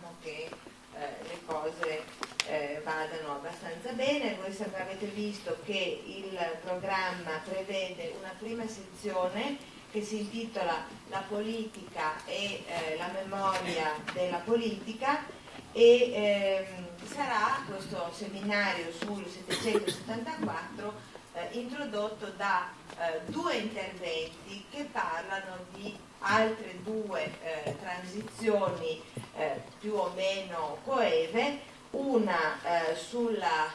diciamo che le cose vadano abbastanza bene. Voi sempre avete visto che il programma prevede una prima sezione che si intitola La politica e la memoria della politica, e sarà questo seminario sul 774 introdotto da due interventi che parlano di altre due transizioni più o meno coeve, una sulla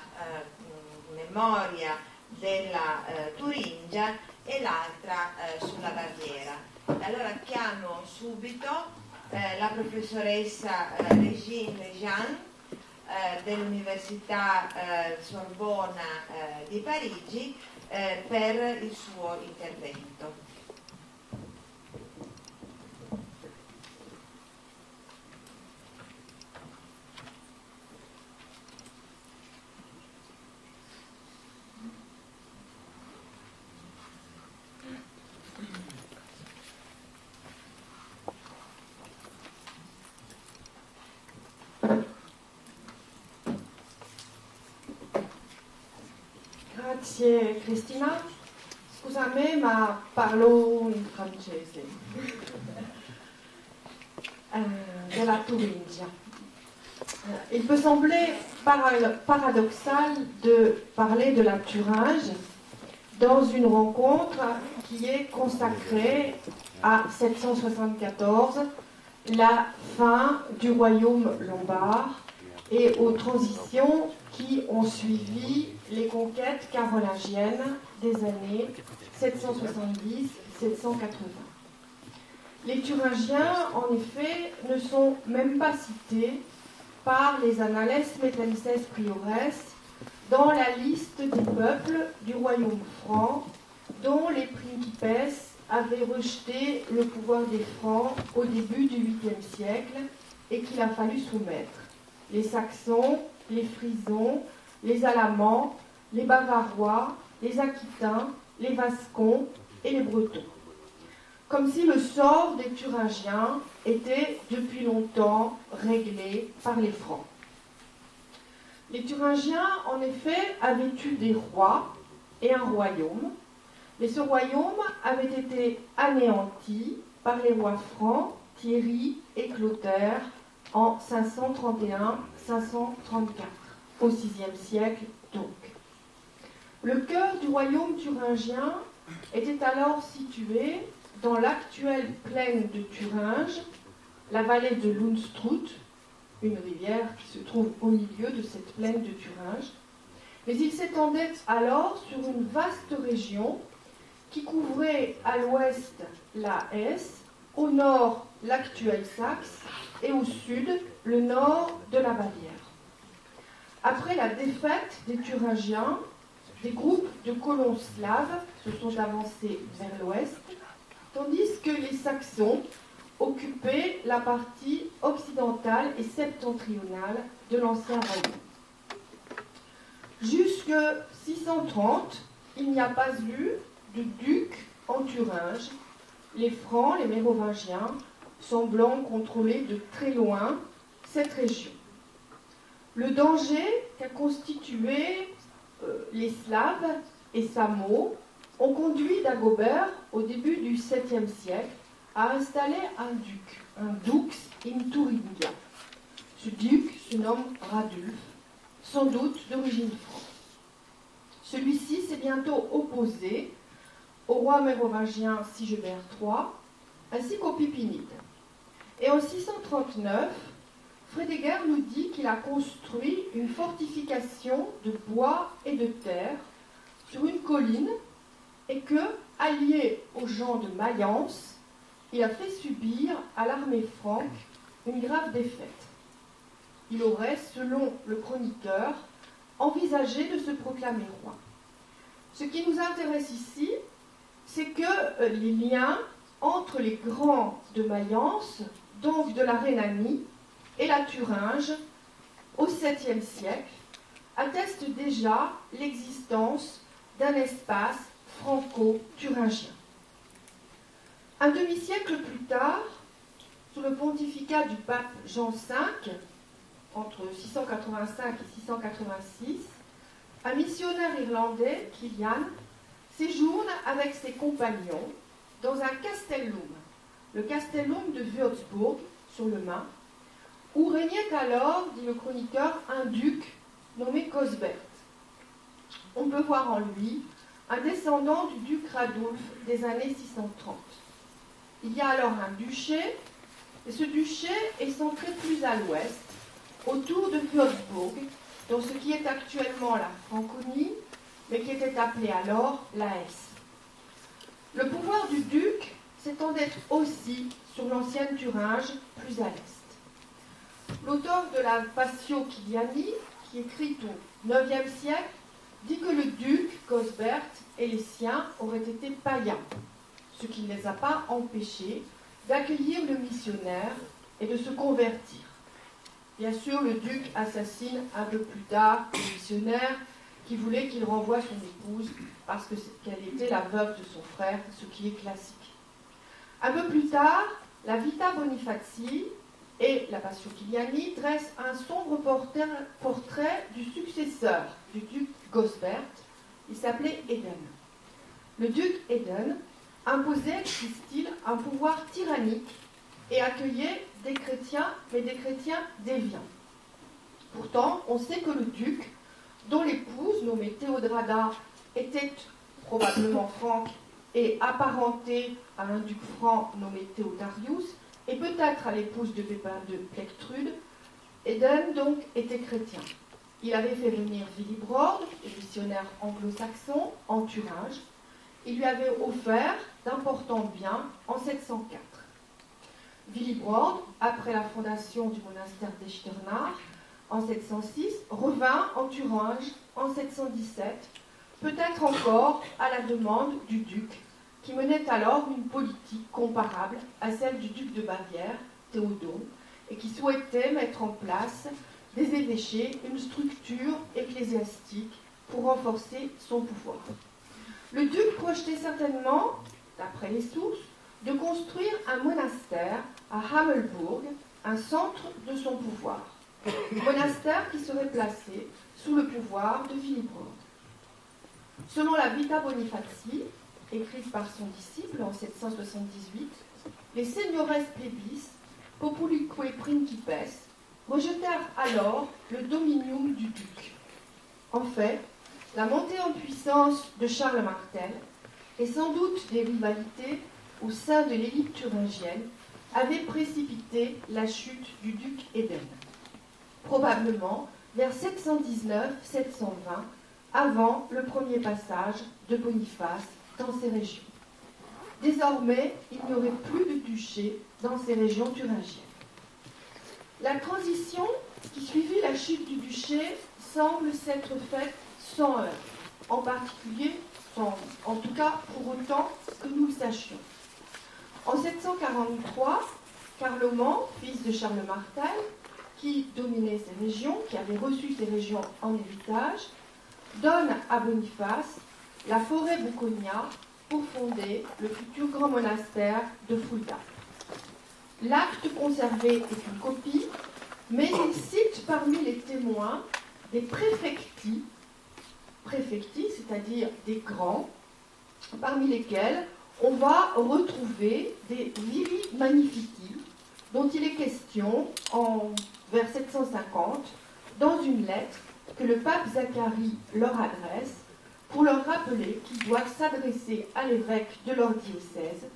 memoria della Turingia e l'altra sulla Baviera. Allora chiamo subito la professoressa Régine Lejean dell'Università Sorbona di Parigi per il suo intervento. Grazie Cristina, scusami ma parlo in francese, della Thuringia. Il peut sembler paradoxal de parler de la Thuringe dans une rencontre qui est consacrée à 774, la fin du royaume lombard, et aux transitions qui ont suivi les conquêtes carolingiennes des années 770-780. Les Thuringiens, en effet, ne sont même pas cités par les Annales Metenses Priores dans la liste des peuples du royaume franc dont les principes avaient rejeté le pouvoir des Francs au début du 8e siècle et qu'il a fallu soumettre. Les Saxons, les Frisons, les Alamans, les Bavarois, les Aquitains, les Vascons et les Bretons. Comme si le sort des Thuringiens était depuis longtemps réglé par les Francs. Les Thuringiens, en effet, avaient eu des rois et un royaume, mais ce royaume avait été anéanti par les rois francs Thierry et Clotaire en 531-534, au VIe siècle donc. Le cœur du royaume thuringien était alors situé dans l'actuelle plaine de Thuringe, la vallée de l'Unstrut, une rivière qui se trouve au milieu de cette plaine de Thuringe, mais il s'étendait alors sur une vaste région qui couvrait à l'ouest la Hesse, au nord l'actuelle Saxe et au sud le nord de la Bavière. Après la défaite des Thuringiens, des groupes de colons slaves se sont avancés vers l'ouest, tandis que les Saxons occupaient la partie occidentale et septentrionale de l'ancien royaume. Jusque 630, il n'y a pas eu de duc en Thuringe, les Francs, les Mérovingiens, semblant contrôler de très loin cette région. Le danger qu'a constitué les Slaves et Samos ont conduit Dagobert, au début du 7e siècle, à installer un duc, un dux in Thuringia. Ce duc se nomme Radulf, sans doute d'origine franque. Celui-ci s'est bientôt opposé au roi mérovingien Sigebert III, ainsi qu'aux Pipinides. Et en 639, Frédégaire nous dit qu'il a construit une fortification de bois et de terre sur une colline et que, allié aux gens de Mayence, il a fait subir à l'armée franque une grave défaite. Il aurait, selon le chroniqueur, envisagé de se proclamer roi. Ce qui nous intéresse ici, c'est que les liens entre les grands de Mayence, donc de la Rhénanie, et la Thuringe, au 7e siècle, attestent déjà l'existence d'un espace franco-thuringien. Un demi-siècle plus tard, sous le pontificat du pape Jean V, entre 685 et 686, un missionnaire irlandais, Kilian, séjourne avec ses compagnons dans un castellum, le castellum de Würzburg, sur le Main, où régnait alors, dit le chroniqueur, un duc nommé Cosbert. On peut voir en lui un descendant du duc Radulf des années 630. Il y a alors un duché, et ce duché est centré plus à l'ouest, autour de Würzburg, dans ce qui est actuellement la Franconie, mais qui était appelée alors la Hesse. Le pouvoir du duc s'étendait aussi sur l'ancienne Thuringe, plus à l'est. L'auteur de la Passio Kiliani, qui écrit au IXe siècle, dit que le duc Cosbert et les siens auraient été païens, ce qui ne les a pas empêchés d'accueillir le missionnaire et de se convertir. Bien sûr, le duc assassine un peu plus tard le missionnaire qui voulait qu'il renvoie son épouse parce qu'elle était la veuve de son frère, ce qui est classique. Un peu plus tard, la Vita Bonifazii et la Passio Kiliani dressent un sombre portrait du successeur du duc Cosbert. Il s'appelait Eden. Le duc Eden imposait, disent-ils, un pouvoir tyrannique et accueillait des chrétiens, mais des chrétiens déviants. Pourtant, on sait que le duc, dont l'épouse, nommée Théodrada, était probablement franque et apparentée à un duc franc nommé Théodarius, et peut-être à l'épouse de Pépin de Plectrude, Eden donc était chrétien. Il avait fait venir Willibrord, le missionnaire anglo-saxon, en Thuringe. Il lui avait offert d'importants biens en 704. Willibrord, après la fondation du monastère d'Echternach en 706, revint en Thuringe en 717, peut-être encore à la demande du duc, qui menait alors une politique comparable à celle du duc de Bavière, Théodon, et qui souhaitait mettre en place des évêchés, une structure ecclésiastique pour renforcer son pouvoir. Le duc projetait certainement, d'après les sources, de construire un monastère à Hamelburg, un centre de son pouvoir. Monastère qui serait placé sous le pouvoir de Willibrord. Selon la Vita Bonifazii, écrite par son disciple en 778, les seniores plebis, populique principes, rejetèrent alors le dominium du duc. En fait, la montée en puissance de Charles Martel et sans doute des rivalités au sein de l'élite thuringienne avaient précipité la chute du duc Eden. Probablement vers 719-720, avant le premier passage de Boniface dans ces régions. Désormais, il n'y aurait plus de duché dans ces régions thuringiennes. La transition qui suivit la chute du duché semble s'être faite sans heurts, en particulier, en tout cas pour autant que nous le sachions. En 743, Carloman, fils de Charles Martel, qui dominait ces régions, qui avait reçu ces régions en héritage, donne à Boniface la forêt Buconia pour fonder le futur grand monastère de Fulda. L'acte conservé est une copie, mais il cite parmi les témoins des préfecti, c'est-à-dire des grands, parmi lesquels on va retrouver des viri magnifici, dont il est question vers 750, dans une lettre que le pape Zacharie leur adresse pour leur rappeler qu'ils doivent s'adresser à l'évêque de leur diocèse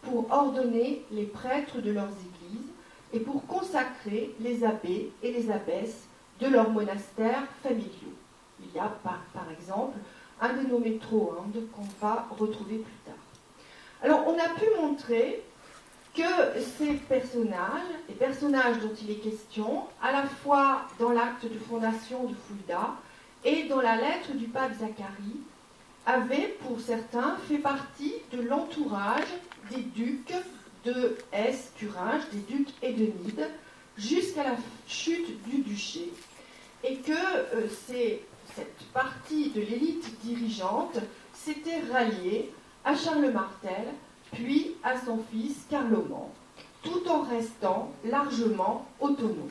pour ordonner les prêtres de leurs églises et pour consacrer les abbés et les abbesses de leurs monastères familiaux. Il y a par exemple un dénommé Troande qu'on va retrouver plus tard. Alors on a pu montrer que ces personnages, les personnages dont il est question, à la fois dans l'acte de fondation de Fulda et dans la lettre du pape Zacharie, avaient pour certains fait partie de l'entourage des ducs de Hesse-Thuringe, des ducs édenides, jusqu'à la chute du duché, et que cette partie de l'élite dirigeante s'était ralliée à Charles Martel, puis à son fils Carloman, tout en restant largement autonomes.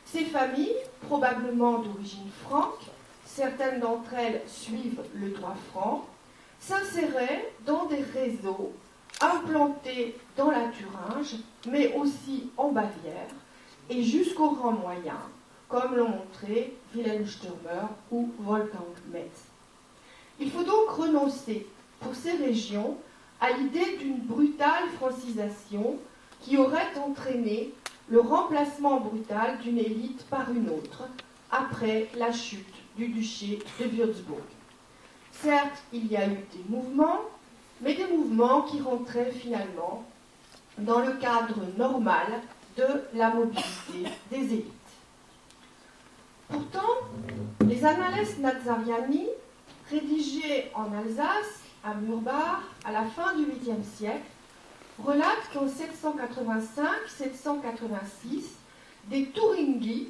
Ces familles, probablement d'origine franque, certaines d'entre elles suivent le droit franc, s'inséraient dans des réseaux implantés dans la Thuringe, mais aussi en Bavière et jusqu'au rang moyen, comme l'ont montré Wilhelm Stürmer ou Wolfgang Metz. Il faut donc renoncer pour ces régions à l'idée d'une brutale francisation qui aurait entraîné le remplacement brutal d'une élite par une autre après la chute du duché de Würzburg. Certes, il y a eu des mouvements, mais des mouvements qui rentraient finalement dans le cadre normal de la mobilité des élites. Pourtant, les Annales Nazariani, rédigés en Alsace, à Murbach, à la fin du 8e siècle, relatent qu'en 785-786, des Thuringi,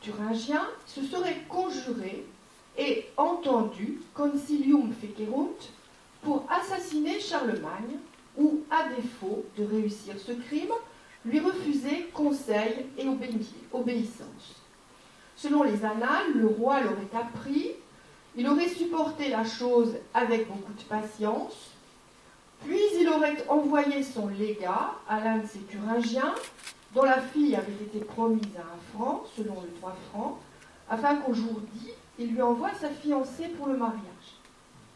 thuringiens, se seraient conjurés et entendus, concilium fecerunt, pour assassiner Charlemagne, ou, à défaut de réussir ce crime, lui refuser conseil et obéissance. Selon les annales, le roi l'aurait appris, il aurait supporté la chose avec beaucoup de patience, puis il aurait envoyé son légat à l'un de ces Thuringiens, dont la fille avait été promise à un franc, selon le droit franc, afin qu'au jour dit, il lui envoie sa fiancée pour le mariage.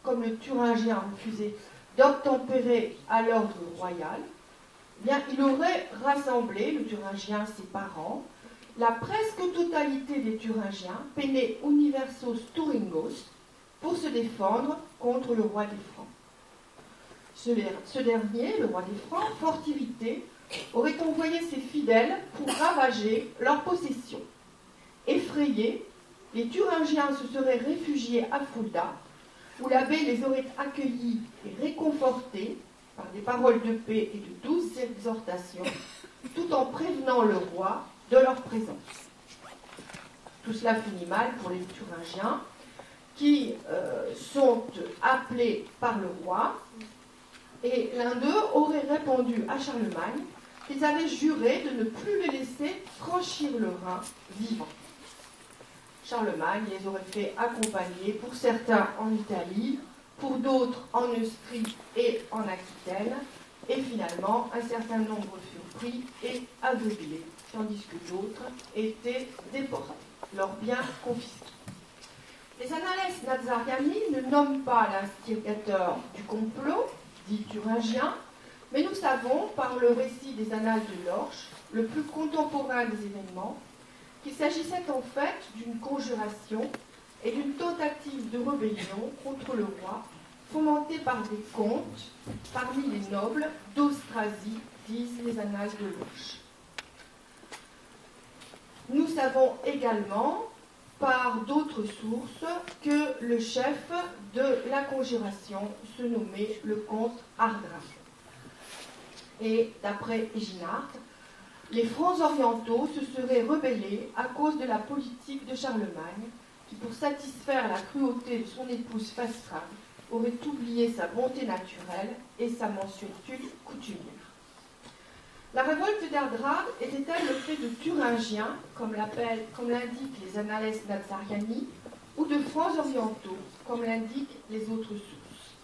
Comme le Thuringien refusait d'obtempérer à l'ordre royal, eh bien, il aurait rassemblé, le Thuringien, ses parents, la presque totalité des Thuringiens, pene universos Thuringos, pour se défendre contre le roi des Francs. Ce dernier, le roi des Francs, fort irrité, aurait envoyé ses fidèles pour ravager leurs possessions. Effrayés, les Thuringiens se seraient réfugiés à Fulda, où l'abbé les aurait accueillis et réconfortés par des paroles de paix et de douces exhortations, tout en prévenant le roi de leur présence. Tout cela finit mal pour les Thuringiens, qui sont appelés par le roi, et l'un d'eux aurait répondu à Charlemagne qu'ils avaient juré de ne plus les laisser franchir le Rhin vivants. Charlemagne les aurait fait accompagner, pour certains en Italie, pour d'autres en Neustrie et en Aquitaine, et finalement un certain nombre furent pris et aveuglés, tandis que d'autres étaient déportés, leurs biens confisqués. Les Annales Nazariani ne nomment pas l'instigateur du complot, dit thuringien, mais nous savons, par le récit des Annales de Lorch, le plus contemporain des événements, qu'il s'agissait en fait d'une conjuration et d'une tentative de rébellion contre le roi, fomentée par des comtes parmi les nobles d'Austrasie, disent les Annales de Lorch. Nous savons également, par d'autres sources, que le chef de la conjuration se nommait le comte Ardra. Et d'après Ginard, les Francs orientaux se seraient rebellés à cause de la politique de Charlemagne, qui, pour satisfaire la cruauté de son épouse Fastrade, aurait oublié sa bonté naturelle et sa mansuétude coutumière. La révolte d'Ardrad était-elle le fait de Thuringiens, comme l'indiquent les Annales Nazariani, ou de Francs orientaux, comme l'indiquent les autres sources?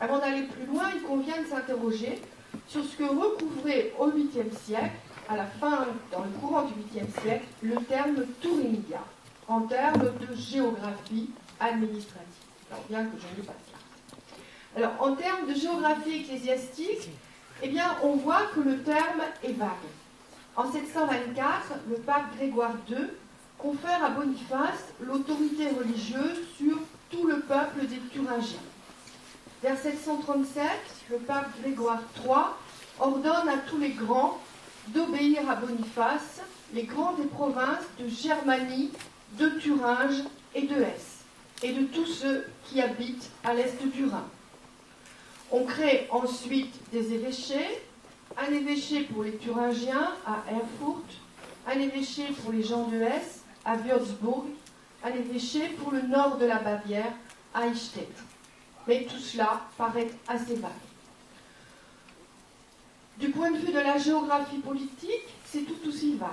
Avant d'aller plus loin, il convient de s'interroger sur ce que recouvrait au 8e siècle, à la fin, dans le courant du 8e siècle, le terme Thuringia, en termes de géographie administrative. Alors, bien que je ne l'ai pas fait. Alors, en termes de géographie ecclésiastique, eh bien, on voit que le terme est vague. En 724, le pape Grégoire II confère à Boniface l'autorité religieuse sur tout le peuple des Thuringiens. Vers 737, le pape Grégoire III ordonne à tous les grands d'obéir à Boniface, les grands des provinces de Germanie, de Thuringe et de Hesse, et de tous ceux qui habitent à l'est du Rhin. On crée ensuite des évêchés, un évêché pour les Thuringiens à Erfurt, un évêché pour les gens de Hesse à Würzburg, un évêché pour le nord de la Bavière à Eichstätt. Mais tout cela paraît assez vague. Du point de vue de la géographie politique, c'est tout aussi vague.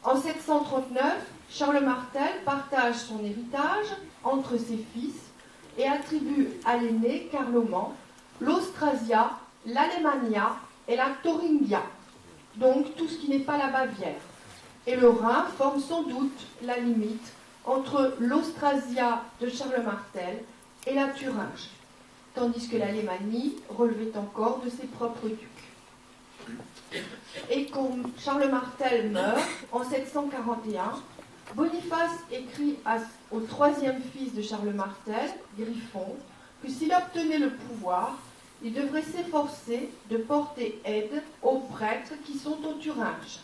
En 739, Charles Martel partage son héritage entre ses fils et attribue à l'aîné Carloman l'Austrasia, l'Alemannia et la Thuringia, donc tout ce qui n'est pas la Bavière. Et le Rhin forme sans doute la limite entre l'Austrasia de Charles Martel et la Thuringe, tandis que l'Alémanie relevait encore de ses propres ducs. Et quand Charles Martel meurt en 741, Boniface écrit au troisième fils de Charles Martel, Griffon, que s'il obtenait le pouvoir, il devrait s'efforcer de porter aide aux prêtres qui sont au Thuringe.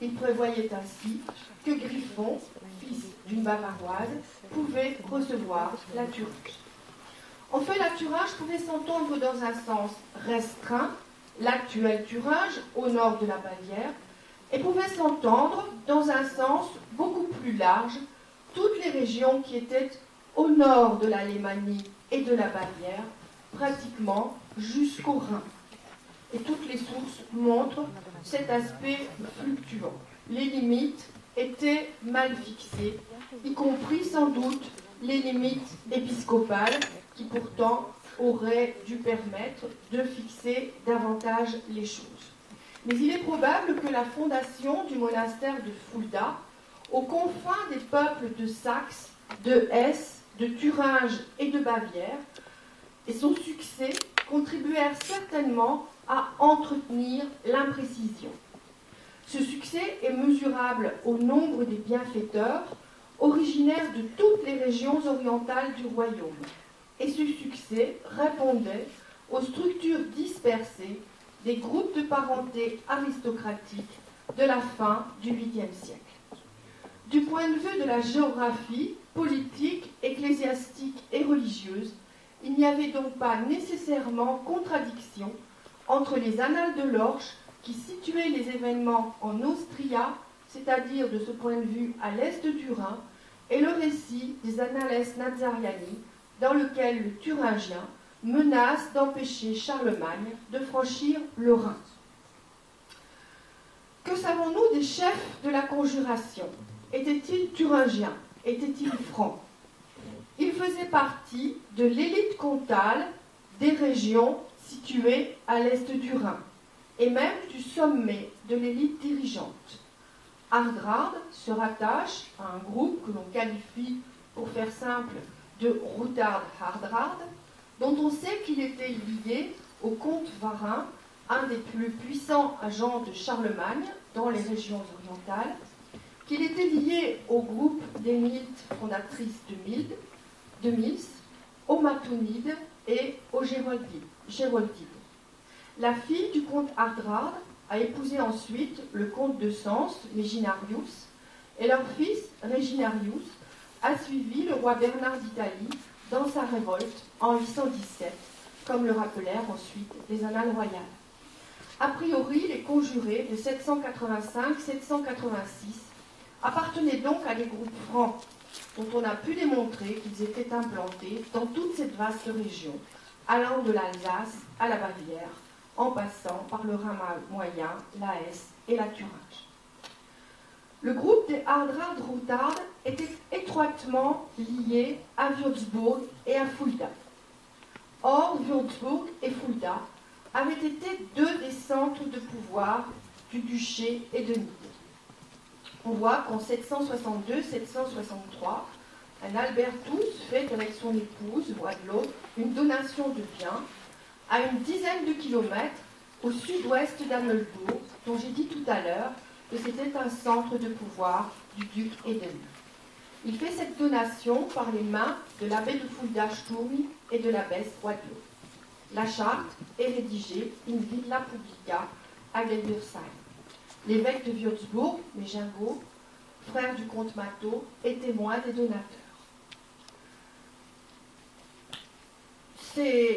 Il prévoyait ainsi que Griffon, fils d'une Bavaroise, pouvait recevoir la Thuringe. En fait, la Thuringe pouvait s'entendre dans un sens restreint, l'actuelle Thuringe, au nord de la Bavière, et pouvait s'entendre dans un sens beaucoup plus large, toutes les régions qui étaient au nord de l'Alémanie et de la Bavière, pratiquement jusqu'au Rhin. Et toutes les sources montrent cet aspect fluctuant. Les limites étaient mal fixées, y compris sans doute les limites épiscopales, qui pourtant auraient dû permettre de fixer davantage les choses. Mais il est probable que la fondation du monastère de Fulda, aux confins des peuples de Saxe, de Hesse, de Thuringe et de Bavière, et son succès contribuèrent certainement à entretenir l'imprécision. Ce succès est mesurable au nombre des bienfaiteurs, originaires de toutes les régions orientales du royaume. Et ce succès répondait aux structures dispersées des groupes de parenté aristocratiques de la fin du 8e siècle. Du point de vue de la géographie, politique, ecclésiastique et religieuse, il n'y avait donc pas nécessairement contradiction entre les annales de l'Orche qui situaient les événements en Austria, c'est-à-dire de ce point de vue à l'est du Rhin, et le récit des Annales Nazariani, dans lequel le Thuringien menace d'empêcher Charlemagne de franchir le Rhin. Que savons-nous des chefs de la conjuration? Étaient-ils thuringiens? Étaient-ils francs? Ils faisaient partie de l'élite comtale des régions situées à l'est du Rhin, et même du sommet de l'élite dirigeante. Hardrad se rattache à un groupe que l'on qualifie, pour faire simple, de Routard Hardrad, dont on sait qu'il était lié au comte Varin, un des plus puissants agents de Charlemagne dans les régions orientales, qu'il était lié au groupe d'Émiltes fondatrices de Mils, aux Matonides et aux Géroldides. La fille du comte Hardrad a épousé ensuite le comte de Sens, Meginarius, et leur fils, Reginarius, a suivi le roi Bernard d'Italie dans sa révolte en 817, comme le rappelèrent ensuite les annales royales. A priori, les conjurés de 785-786 appartenaient donc à des groupes francs, dont on a pu démontrer qu'ils étaient implantés dans toute cette vaste région, allant de l'Alsace à la Bavière, en passant par le Rhin moyen, la Hesse et la Thuringe. Le groupe des Hardrad-Routard était étroitement lié à Würzburg et à Fulda. Or, Würzburg et Fulda avaient été deux des centres de pouvoir du duché et de Nide. On voit qu'en 762-763, un Albertus fait avec son épouse, Wadlow, une donation de biens à une dizaine de kilomètres au sud-ouest d'Amelbourg, dont j'ai dit tout à l'heure que c'était un centre de pouvoir du duc Eden. Il fait cette donation par les mains de l'abbé de Fulda-Sturm et de l'abbesse Wadlow. La charte est rédigée in villa publica à Geldersheim. L'évêque de Würzburg, Mégingaud, frère du comte Mathot, est témoin des donateurs.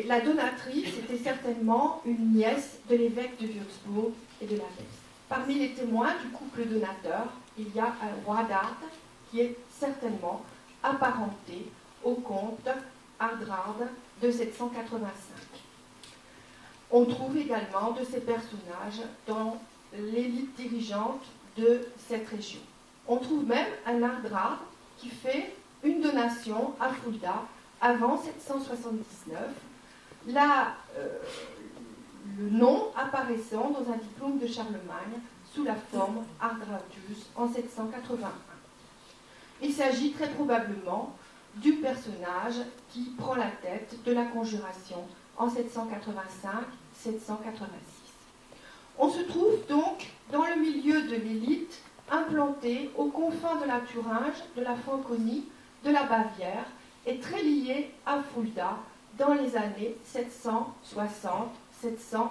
La donatrice était certainement une nièce de l'évêque de Würzburg et de l'abbesse. Parmi les témoins du couple donateur, il y a un roi d'Arde qui est certainement apparenté au comte Hardrad de 785. On trouve également de ces personnages dans l'élite dirigeante de cette région. On trouve même un Ardrar qui fait une donation à Fulda avant 779, le nom apparaissant dans un diplôme de Charlemagne sous la forme Ardratius en 781. Il s'agit très probablement du personnage qui prend la tête de la conjuration en 785-786. On se trouve donc dans le milieu de l'élite implantée aux confins de la Thuringe, de la Franconie, de la Bavière et très liée à Fulda dans les années 760-780.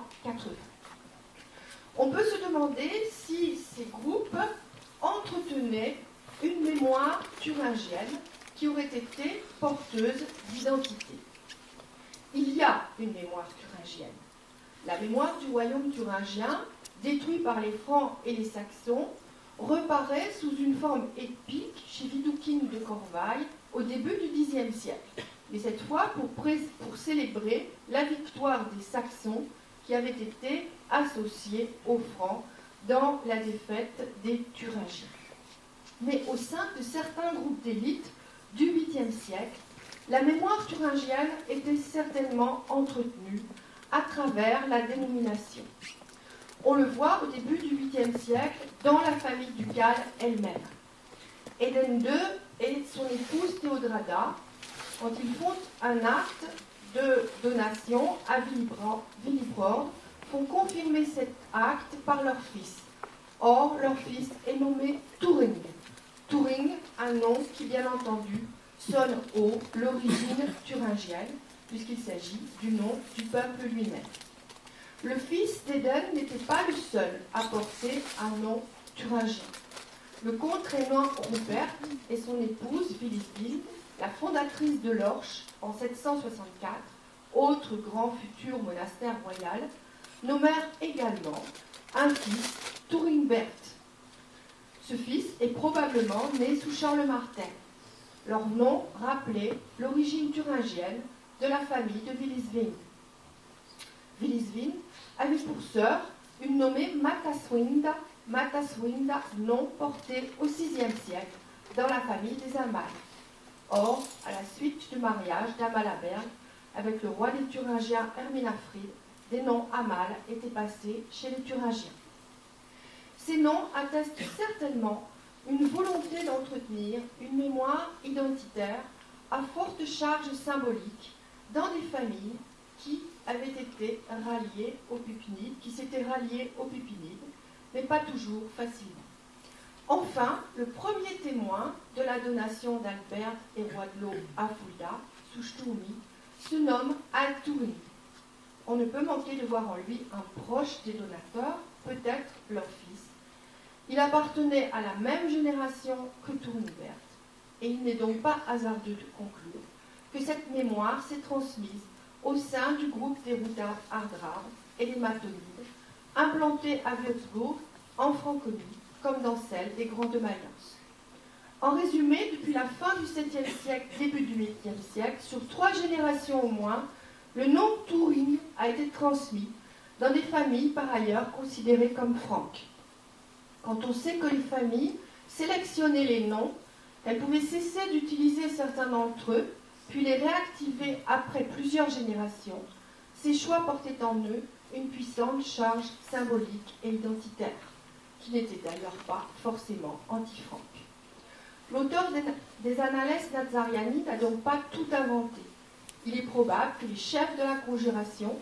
On peut se demander si ces groupes entretenaient une mémoire thuringienne qui aurait été porteuse d'identité. Il y a une mémoire thuringienne. La mémoire du royaume thuringien, détruit par les Francs et les Saxons, reparaît sous une forme épique chez Widukind de Corvailles au début du Xe siècle, mais cette fois pour célébrer la victoire des Saxons qui avaient été associés aux Francs dans la défaite des Thuringiens. Mais au sein de certains groupes d'élite du 8e siècle, la mémoire thuringienne était certainement entretenue à travers la dénomination. On le voit au début du 8e siècle dans la famille ducale elle-même. Éden II et son épouse Théodrada, quand ils font un acte de donation à Willibrord, font confirmer cet acte par leur fils. Or, leur fils est nommé Turing. Turing, un nom qui, bien entendu, sonne haut l'origine thuringienne, puisqu'il s'agit du nom du peuple lui-même. Le fils d'Éden n'était pas le seul à porter un nom thuringien. Le comte rhénan Rupert et son épouse Wilisbild, la fondatrice de l'Orche en 764, autre grand futur monastère royal, nommèrent également un fils, Turingbert. Ce fils est probablement né sous Charles Martel. Leur nom rappelait l'origine thuringienne de la famille de Wiliswin. Wiliswin avait pour sœur une nommée Mataswinda, nom porté au VIe siècle dans la famille des Amal. Or, à la suite du mariage d'Amalaberg avec le roi des Thuringiens Herminafrid, des noms Amal étaient passés chez les Thuringiens. Ces noms attestent certainement une volonté d'entretenir une mémoire identitaire à forte charge symbolique dans des familles qui avaient été ralliées aux Pupinides, qui s'étaient ralliées aux Pupinides, mais pas toujours facilement. Enfin, le premier témoin de la donation d'Albert et roi de l'Aube à Fulda, sous Sturmi, se nomme Al-Turing. On ne peut manquer de voir en lui un proche des donateurs, peut-être leur fils. Il appartenait à la même génération que Turingbert, et il n'est donc pas hasardeux de conclure que cette mémoire s'est transmise au sein du groupe des Routard Ardrar et les Mathonides, implantés à Würzburg, en Franconie, comme dans celle des Grandes Mayence. En résumé, depuis la fin du 7e siècle, début du 8e siècle, sur 3 générations au moins, le nom Turing a été transmis dans des familles par ailleurs considérées comme franques. Quand on sait que les familles sélectionnaient les noms, elles pouvaient cesser d'utiliser certains d'entre eux, puis les réactiver après plusieurs générations, ces choix portaient en eux une puissante charge symbolique et identitaire, qui n'était d'ailleurs pas forcément anti-franque. L'auteur des Annales Nazariani n'a donc pas tout inventé. Il est probable que les chefs de la conjuration,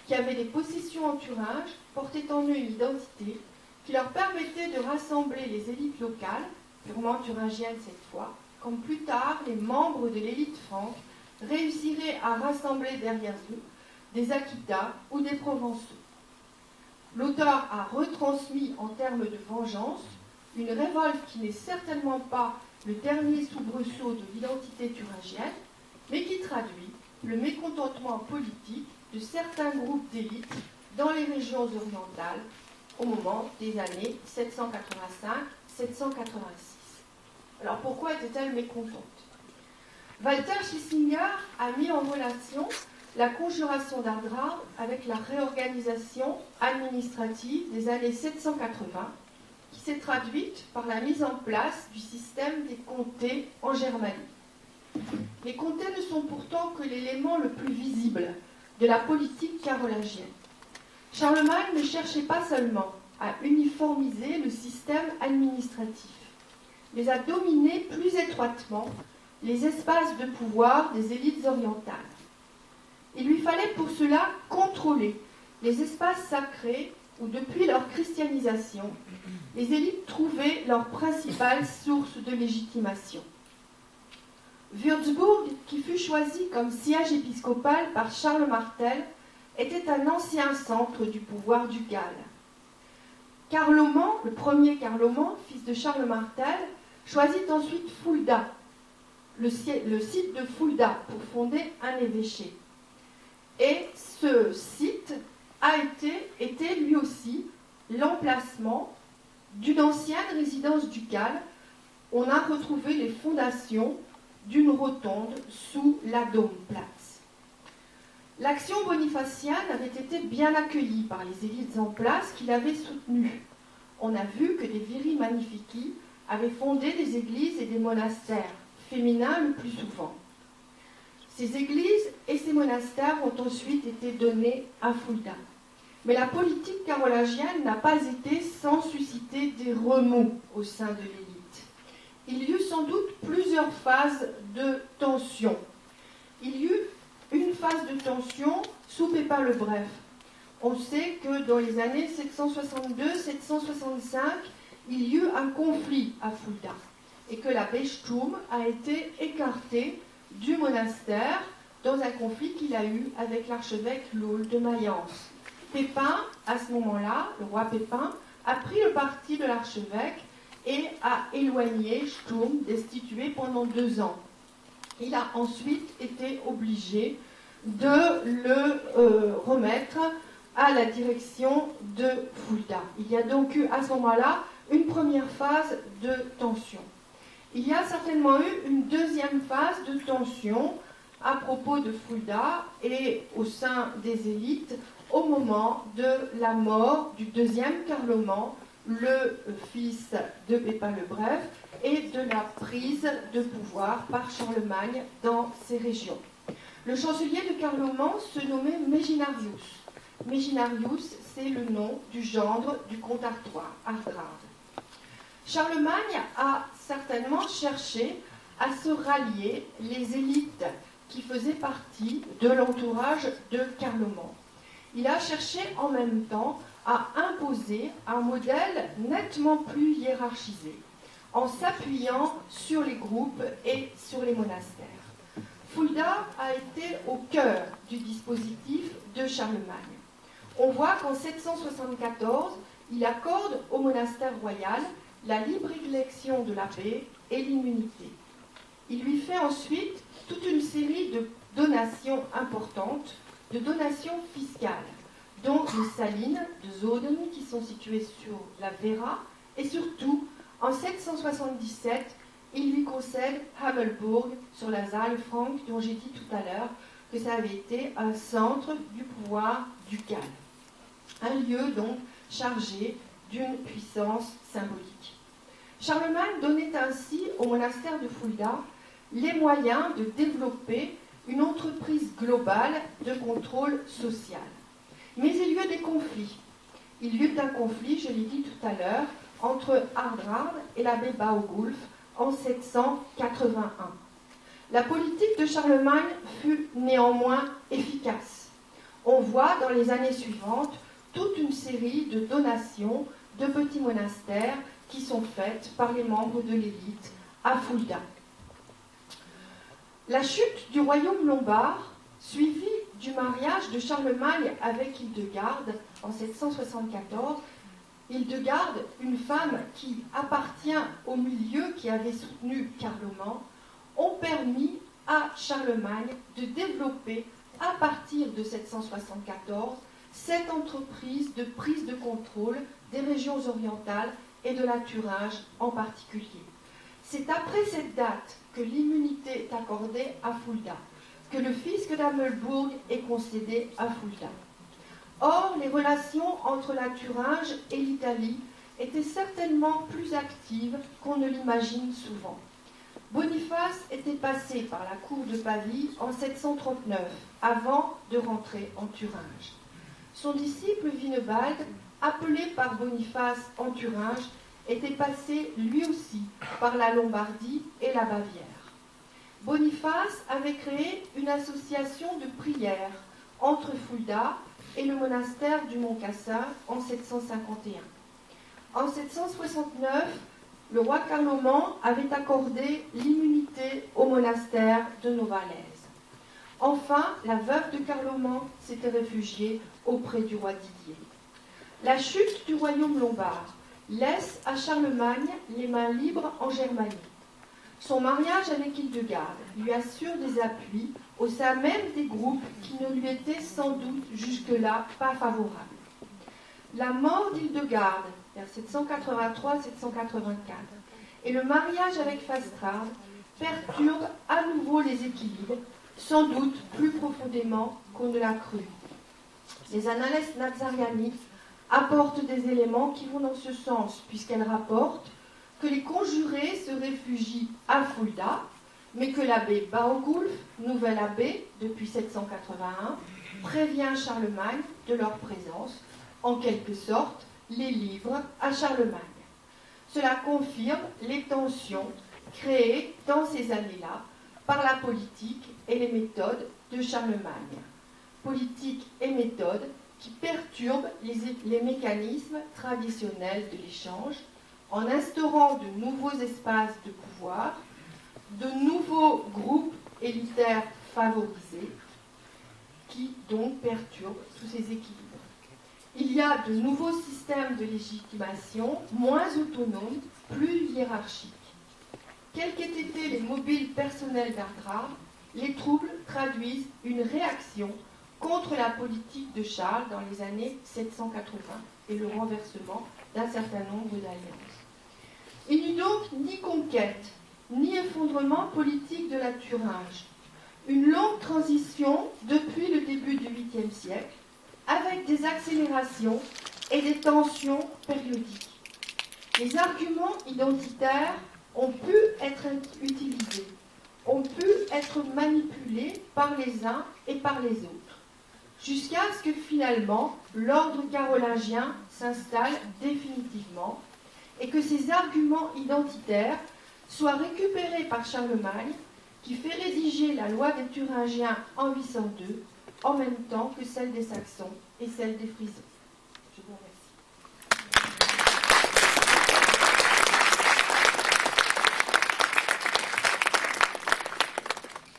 qui avaient des possessions en Thuringe, portaient en eux une identité qui leur permettait de rassembler les élites locales, purement thuringiennes cette fois, comme plus tard les membres de l'élite franque réussiraient à rassembler derrière eux des Aquitas ou des Provençaux. L'auteur a retransmis en termes de vengeance une révolte qui n'est certainement pas le dernier soubresaut de l'identité thuringienne, mais qui traduit le mécontentement politique de certains groupes d'élites dans les régions orientales au moment des années 785-786. Alors pourquoi était-elle mécontente? Walter Schlesinger a mis en relation la conjuration d'Ardra avec la réorganisation administrative des années 780, qui s'est traduite par la mise en place du système des comtés en Germanie. Les comtés ne sont pourtant que l'élément le plus visible de la politique carolingienne. Charlemagne ne cherchait pas seulement à uniformiser le système administratif, mais à dominer plus étroitement les espaces de pouvoir des élites orientales. Il lui fallait pour cela contrôler les espaces sacrés où, depuis leur christianisation, les élites trouvaient leur principale source de légitimation. Würzburg, qui fut choisi comme siège épiscopal par Charles Martel, était un ancien centre du pouvoir ducal. Carloman, le premier Carloman, fils de Charles Martel, choisit ensuite Fulda, le site de Fulda, pour fonder un évêché. Et ce site a été lui aussi l'emplacement d'une ancienne résidence ducale. On a retrouvé les fondations d'une rotonde sous la Domplatz. L'action bonifacienne avait été bien accueillie par les élites en place qui l'avaient soutenue. On a vu que des viri magnifici avaient fondé des églises et des monastères, féminins le plus souvent. Ces églises et ces monastères ont ensuite été donnés à Fulda. Mais la politique carolingienne n'a pas été sans susciter des remous au sein de l'élite. Il y eut sans doute plusieurs phases de tension. Il y eut une phase de tension sous Pépin le Bref. On sait que dans les années 762-765, il y eut un conflit à Fulda et que l'abbé Sturm a été écarté du monastère dans un conflit qu'il a eu avec l'archevêque Laul de Mayence. Pépin, à ce moment-là, le roi Pépin, a pris le parti de l'archevêque et a éloigné Sturm, destitué pendant 2 ans. Il a ensuite été obligé de le remettre à la direction de Fulda. Il y a donc eu à ce moment-là une première phase de tension. Il y a certainement eu une deuxième phase de tension à propos de Fulda et au sein des élites au moment de la mort du deuxième Carloman, le fils de Pépin le Bref, et de la prise de pouvoir par Charlemagne dans ces régions. Le chancelier de Carloman se nommait Meginarius. Meginarius, c'est le nom du gendre du comte Hardrade. Charlemagne a certainement cherché à se rallier les élites qui faisaient partie de l'entourage de Carloman. Il a cherché en même temps à imposer un modèle nettement plus hiérarchisé, en s'appuyant sur les groupes et sur les monastères. Fulda a été au cœur du dispositif de Charlemagne. On voit qu'en 774, il accorde au monastère royal la libre élection de l'abbé et l'immunité. Il lui fait ensuite toute une série de donations importantes, de donations fiscales, dont les salines de Zoden qui sont situées sur la Vera, et surtout, en 777, il lui concède Hammelburg sur la Saalfranc, dont j'ai dit tout à l'heure que ça avait été un centre du pouvoir ducal. Un lieu donc chargé d'une puissance symbolique. Charlemagne donnait ainsi au monastère de Fulda les moyens de développer une entreprise globale de contrôle social. Mais il y eut des conflits. Il y eut un conflit, je l'ai dit tout à l'heure, entre Hardrade et l'abbé Baugulf en 781. La politique de Charlemagne fut néanmoins efficace. On voit dans les années suivantes toute une série de donations de petits monastères qui sont faites par les membres de l'élite à Fulda. La chute du royaume lombard, suivie du mariage de Charlemagne avec Hildegarde en 774, Hildegarde, une femme qui appartient au milieu qui avait soutenu Carloman, ont permis à Charlemagne de développer à partir de 774 cette entreprise de prise de contrôle des régions orientales et de la Thuringe en particulier. C'est après cette date que l'immunité est accordée à Fulda, que le fisc d'Amelbourg ait concédé à Fulda. Or, les relations entre la Thuringe et l'Italie étaient certainement plus actives qu'on ne l'imagine souvent. Boniface était passé par la cour de Pavie en 739, avant de rentrer en Thuringe. Son disciple Winebald, appelé par Boniface en Thuringe, était passé lui aussi par la Lombardie et la Bavière. Boniface avait créé une association de prière entre Fulda et le monastère du Mont Cassin en 751. En 769, le roi Carloman avait accordé l'immunité au monastère de Novalaise. Enfin, la veuve de Carloman s'était réfugiée auprès du roi Didier. La chute du royaume lombard laisse à Charlemagne les mains libres en Germanie. Son mariage avec Hildegarde lui assure des appuis au sein même des groupes qui ne lui étaient sans doute jusque-là pas favorables. La mort d'Hildegarde, vers 783-784, et le mariage avec Fastrade perturbent à nouveau les équilibres, sans doute plus profondément qu'on ne l'a cru. Les Annales Nazariani apportent des éléments qui vont dans ce sens, puisqu'elles rapportent que les conjurés se réfugient à Fulda, mais que l'abbé Baugulf, nouvel abbé depuis 781, prévient Charlemagne de leur présence, en quelque sorte les livre à Charlemagne. Cela confirme les tensions créées dans ces années-là par la politique et les méthodes de Charlemagne. Politique et méthodes qui perturbent les mécanismes traditionnels de l'échange en instaurant de nouveaux espaces de pouvoir, de nouveaux groupes élitaires favorisés qui donc perturbent tous ces équilibres. Il y a de nouveaux systèmes de légitimation moins autonomes, plus hiérarchiques. Quels qu'aient été les mobiles personnels d'Ardra, les troubles traduisent une réaction contre la politique de Charles dans les années 780 et le renversement d'un certain nombre d'alliances. Il n'y eut donc ni conquête, ni effondrement politique de la Thuringe. Une longue transition depuis le début du 8e siècle, avec des accélérations et des tensions périodiques. Les arguments identitaires ont pu être utilisés, ont pu être manipulés par les uns et par les autres, jusqu'à ce que finalement l'ordre carolingien s'installe définitivement et que ces arguments identitaires soient récupérés par Charlemagne, qui fait rédiger la loi des Thuringiens en 802, en même temps que celle des Saxons et celle des Frisons.